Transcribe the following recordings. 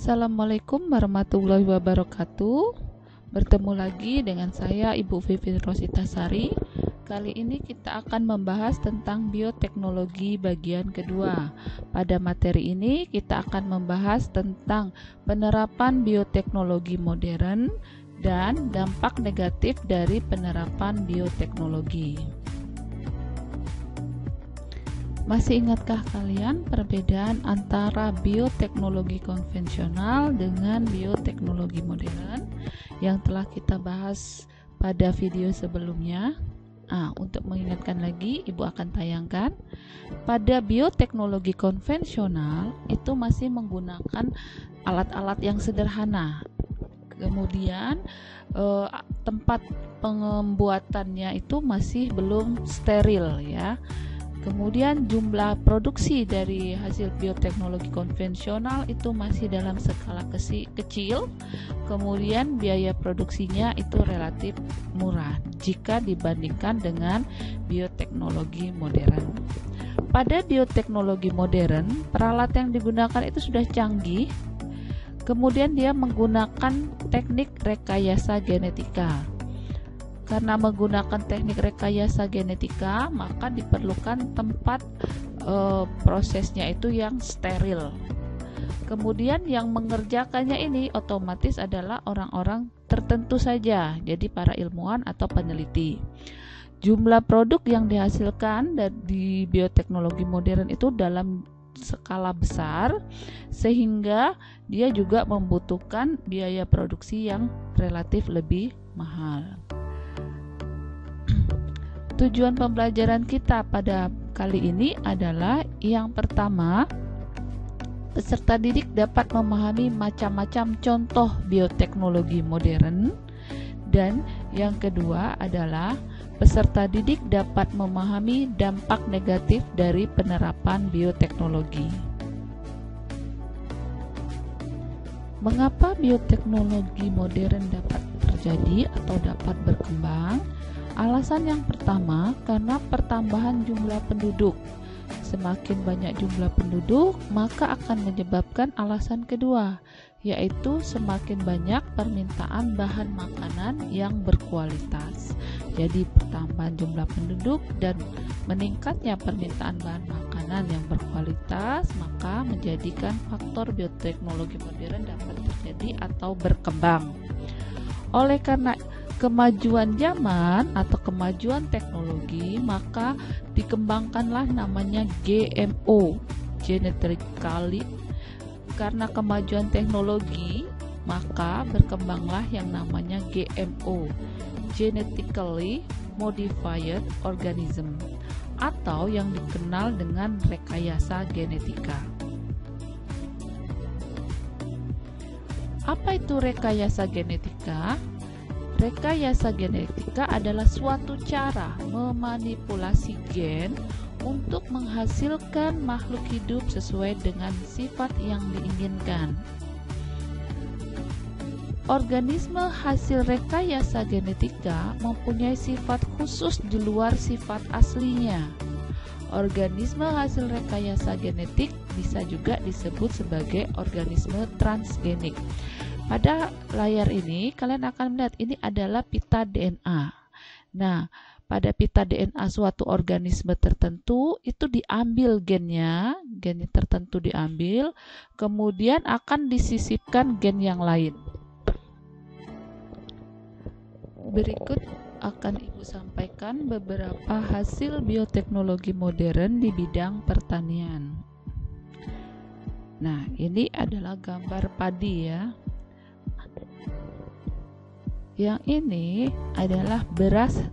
Assalamualaikum warahmatullahi wabarakatuh. Bertemu lagi dengan saya Ibu Vivi Rositasari. Kali ini kita akan membahas tentang bioteknologi bagian kedua. Pada materi ini kita akan membahas tentang penerapan bioteknologi modern dan dampak negatif dari penerapan bioteknologi. Masih ingatkah kalian perbedaan antara bioteknologi konvensional dengan bioteknologi modern yang telah kita bahas pada video sebelumnya? Untuk mengingatkan lagi, Ibu akan tayangkan. Pada bioteknologi konvensional itu masih menggunakan alat-alat yang sederhana. Kemudian tempat pembuatannya itu masih belum steril ya. Kemudian jumlah produksi dari hasil bioteknologi konvensional itu masih dalam skala kecil. Kemudian biaya produksinya itu relatif murah jika dibandingkan dengan bioteknologi modern. Pada bioteknologi modern, peralatan yang digunakan itu sudah canggih. Kemudian dia menggunakan teknik rekayasa genetika. Karena menggunakan teknik rekayasa genetika, maka diperlukan tempat prosesnya itu yang steril. Kemudian yang mengerjakannya ini otomatis adalah orang-orang tertentu saja, jadi para ilmuwan atau peneliti. Jumlah produk yang dihasilkan di bioteknologi modern itu dalam skala besar, sehingga dia juga membutuhkan biaya produksi yang relatif lebih mahal. Tujuan pembelajaran kita pada kali ini adalah yang pertama, peserta didik dapat memahami macam-macam contoh bioteknologi modern, dan yang kedua adalah peserta didik dapat memahami dampak negatif dari penerapan bioteknologi. Mengapa bioteknologi modern dapat terjadi atau dapat berkembang? Alasan yang pertama, karena pertambahan jumlah penduduk. Semakin banyak jumlah penduduk, maka akan menyebabkan alasan kedua, yaitu semakin banyak permintaan bahan makanan yang berkualitas. Jadi pertambahan jumlah penduduk dan meningkatnya permintaan bahan makanan yang berkualitas, maka menjadikan faktor bioteknologi modern dapat terjadi atau berkembang. Oleh karena kemajuan zaman atau kemajuan teknologi, maka dikembangkanlah namanya GMO, genetically. Karena kemajuan teknologi, maka berkembanglah yang namanya GMO, genetically modified organism, atau yang dikenal dengan rekayasa genetika. Apa itu rekayasa genetika? Rekayasa genetika adalah suatu cara memanipulasi gen untuk menghasilkan makhluk hidup sesuai dengan sifat yang diinginkan. Organisme hasil rekayasa genetika mempunyai sifat khusus di luar sifat aslinya. Organisme hasil rekayasa genetik bisa juga disebut sebagai organisme transgenik. Pada layar ini kalian akan melihat ini adalah pita DNA. Nah, pada pita DNA suatu organisme tertentu itu diambil gennya, gen tertentu diambil, kemudian akan disisipkan gen yang lain. Berikut akan Ibu sampaikan beberapa hasil bioteknologi modern di bidang pertanian. Nah, ini adalah gambar padi ya. Yang ini adalah beras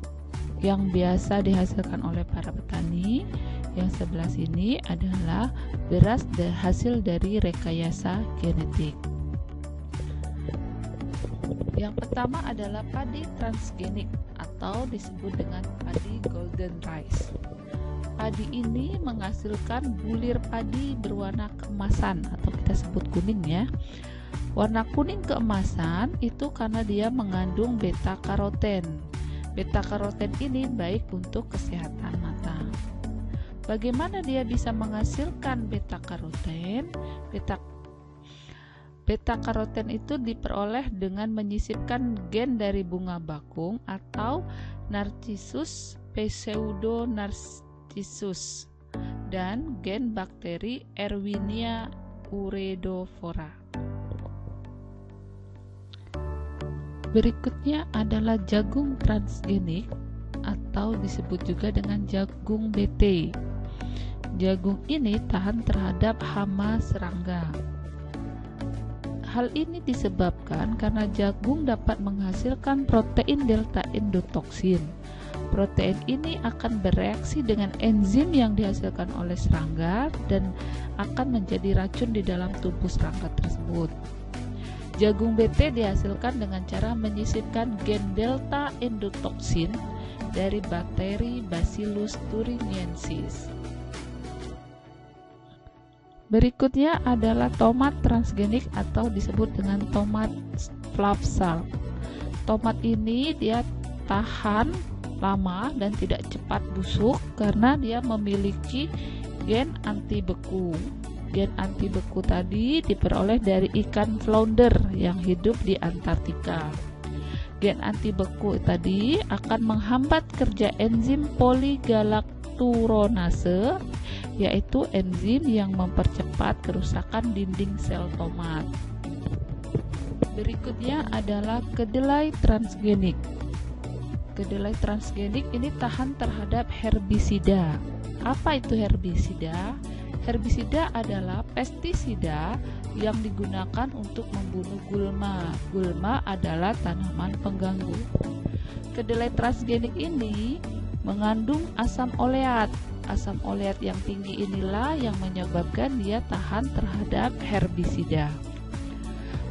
yang biasa dihasilkan oleh para petani. Yang sebelah sini adalah beras hasil dari rekayasa genetik. Yang pertama adalah padi transgenik atau disebut dengan padi golden rice. Padi ini menghasilkan bulir padi berwarna keemasan atau kita sebut kuning ya. Warna kuning keemasan itu karena dia mengandung beta karoten. Beta karoten ini baik untuk kesehatan mata. Bagaimana dia bisa menghasilkan beta karoten? Beta karoten itu diperoleh dengan menyisipkan gen dari bunga bakung atau Narcissus pseudonarcissus dan gen bakteri Erwinia uredovora. Berikutnya adalah jagung transgenik atau disebut juga dengan jagung BT. Jagung ini tahan terhadap hama serangga. Hal ini disebabkan karena jagung dapat menghasilkan protein delta endotoksin. Protein ini akan bereaksi dengan enzim yang dihasilkan oleh serangga dan akan menjadi racun di dalam tubuh serangga tersebut. Jagung BT dihasilkan dengan cara menyisipkan gen delta endotoksin dari bakteri Bacillus thuringiensis. Berikutnya adalah tomat transgenik atau disebut dengan tomat flavsal. Tomat ini dia tahan lama dan tidak cepat busuk karena dia memiliki gen anti beku. Gen anti beku tadi diperoleh dari ikan flounder yang hidup di Antartika. Gen anti beku tadi akan menghambat kerja enzim poligalakturonase, yaitu enzim yang mempercepat kerusakan dinding sel tomat. Berikutnya adalah kedelai transgenik. Kedelai transgenik ini tahan terhadap herbisida. Apa itu herbisida? Herbisida adalah pestisida yang digunakan untuk membunuh gulma. Gulma adalah tanaman pengganggu. Kedelai transgenik ini mengandung asam oleat. Asam oleat yang tinggi inilah yang menyebabkan dia tahan terhadap herbisida.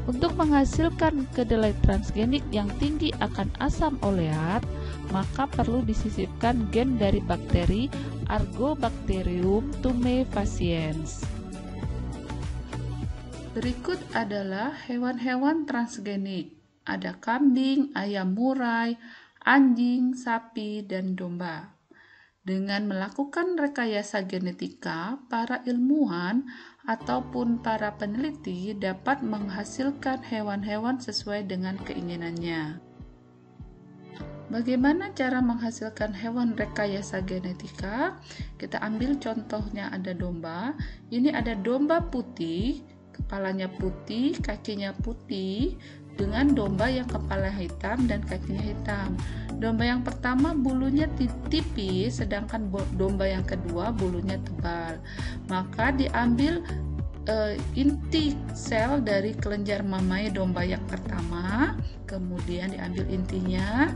Untuk menghasilkan kedelai transgenik yang tinggi akan asam oleat, maka perlu disisipkan gen dari bakteri Argobacterium tumefaciens. Berikut adalah hewan-hewan transgenik. Ada kambing, ayam murai, anjing, sapi, dan domba. Dengan melakukan rekayasa genetika, para ilmuwan ataupun para peneliti dapat menghasilkan hewan-hewan sesuai dengan keinginannya. Bagaimana cara menghasilkan hewan rekayasa genetika? Kita ambil contohnya ada domba. Ini ada domba putih, kepalanya putih, kakinya putih, dengan domba yang kepala hitam dan kakinya hitam. Domba yang pertama bulunya tipis, sedangkan domba yang kedua bulunya tebal. Maka diambil inti sel dari kelenjar mamai domba yang pertama, kemudian diambil intinya.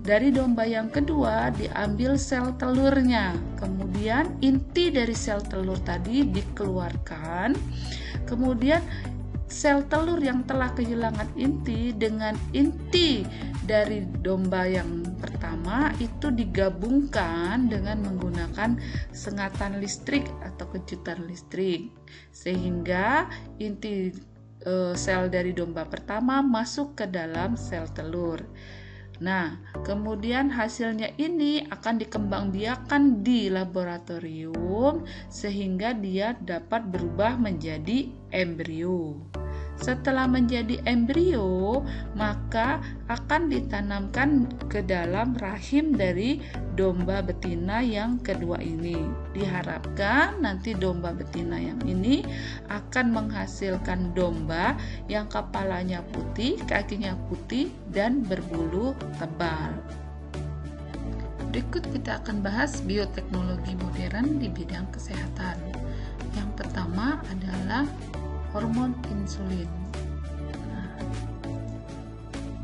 Dari domba yang kedua diambil sel telurnya, kemudian inti dari sel telur tadi dikeluarkan, kemudian sel telur yang telah kehilangan inti dengan inti dari domba yang pertama itu digabungkan dengan menggunakan sengatan listrik atau kejutan listrik, sehingga inti sel dari domba pertama masuk ke dalam sel telur. Nah, kemudian hasilnya ini akan dikembangbiakan di laboratorium sehingga dia dapat berubah menjadi embrio. Setelah menjadi embrio, maka akan ditanamkan ke dalam rahim dari domba betina yang kedua ini. Diharapkan nanti domba betina yang ini akan menghasilkan domba yang kepalanya putih, kakinya putih, dan berbulu tebal. Berikut kita akan bahas bioteknologi modern di bidang kesehatan. Yang pertama adalah hormon insulin.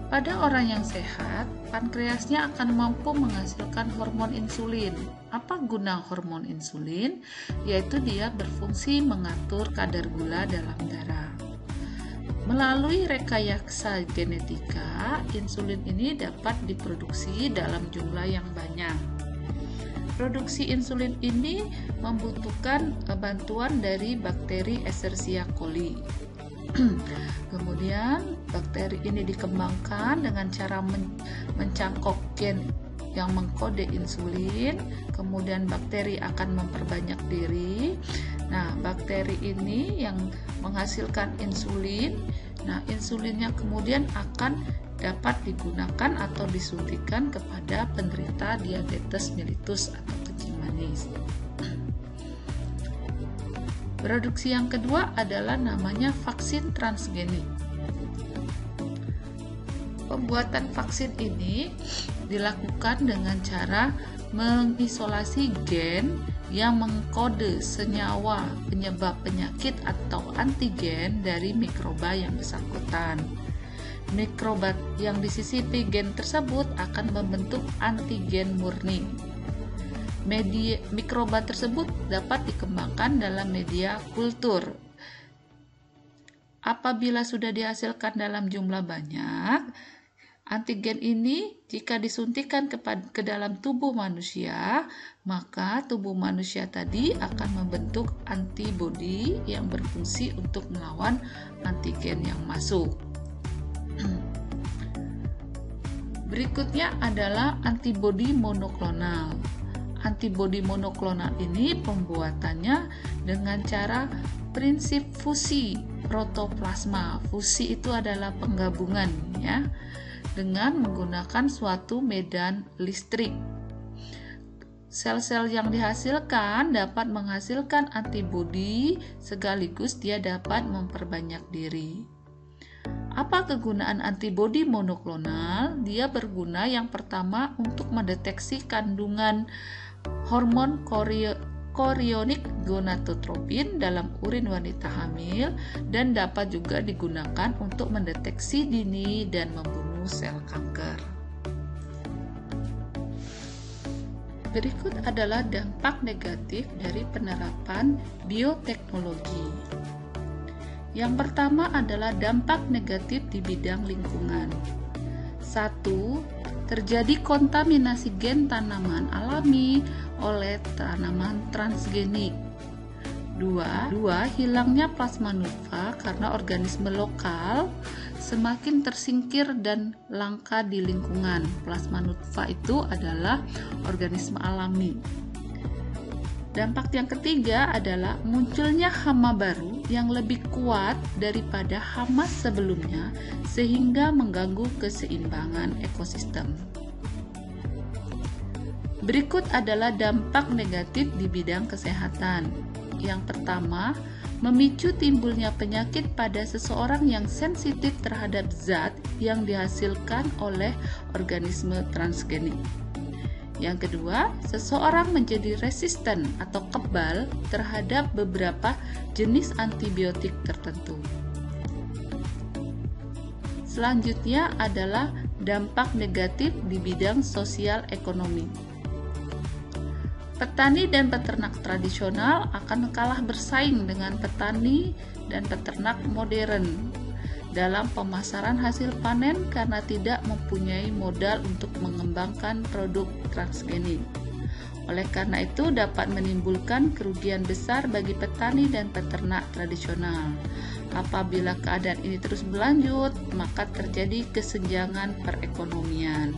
Pada orang yang sehat, pankreasnya akan mampu menghasilkan hormon insulin. Apa guna hormon insulin? Yaitu dia berfungsi mengatur kadar gula dalam darah. Melalui rekayasa genetika, insulin ini dapat diproduksi dalam jumlah yang banyak. Produksi insulin ini membutuhkan bantuan dari bakteri Escherichia coli. Kemudian bakteri ini dikembangkan dengan cara mencangkok gen yang mengkode insulin. Kemudian bakteri akan memperbanyak diri Nah, bakteri ini yang menghasilkan insulin. Nah, insulinnya kemudian akan dapat digunakan atau disuntikan kepada penderita diabetes mellitus atau kencing manis. Produksi yang kedua adalah namanya vaksin transgenik. Pembuatan vaksin ini dilakukan dengan cara mengisolasi gen yang mengkode senyawa penyebab penyakit atau antigen dari mikroba yang bersangkutan. Mikroba yang disisipi gen tersebut akan membentuk antigen murni. Mikroba tersebut dapat dikembangkan dalam media kultur. Apabila sudah dihasilkan dalam jumlah banyak, antigen ini jika disuntikan ke dalam tubuh manusia, maka tubuh manusia tadi akan membentuk antibodi yang berfungsi untuk melawan antigen yang masuk. Berikutnya adalah antibodi monoklonal. Antibodi monoklonal ini pembuatannya dengan cara prinsip fusi protoplasma. Fusi itu adalah penggabungan ya, dengan menggunakan suatu medan listrik. Sel-sel yang dihasilkan dapat menghasilkan antibodi sekaligus dia dapat memperbanyak diri. Apa kegunaan antibodi monoklonal? Dia berguna yang pertama untuk mendeteksi kandungan hormon chorionic gonadotropin dalam urin wanita hamil dan dapat juga digunakan untuk mendeteksi dini dan membunuh sel kanker. Berikut adalah dampak negatif dari penerapan bioteknologi. Yang pertama adalah dampak negatif di bidang lingkungan. 1. Terjadi kontaminasi gen tanaman alami oleh tanaman transgenik. 2. Hilangnya plasma nutfah karena organisme lokal semakin tersingkir dan langka di lingkungan. Plasma nutfah itu adalah organisme alami. Dampak yang ketiga adalah munculnya hama baru yang lebih kuat daripada hama sebelumnya sehingga mengganggu keseimbangan ekosistem. Berikut adalah dampak negatif di bidang kesehatan. Yang pertama, memicu timbulnya penyakit pada seseorang yang sensitif terhadap zat yang dihasilkan oleh organisme transgenik. Yang kedua, seseorang menjadi resisten atau kebal terhadap beberapa jenis antibiotik tertentu. Selanjutnya adalah dampak negatif di bidang sosial ekonomi. Petani dan peternak tradisional akan kalah bersaing dengan petani dan peternak modern dalam pemasaran hasil panen karena tidak mempunyai modal untuk mengembangkan produk transgenik. Oleh karena itu dapat menimbulkan kerugian besar bagi petani dan peternak tradisional. Apabila keadaan ini terus berlanjut, maka terjadi kesenjangan perekonomian.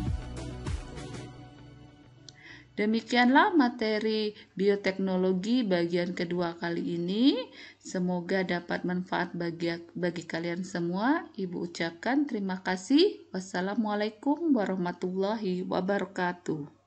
Demikianlah materi bioteknologi bagian kedua kali ini. Semoga dapat manfaat bagi kalian semua. Ibu ucapkan terima kasih. Wassalamualaikum warahmatullahi wabarakatuh.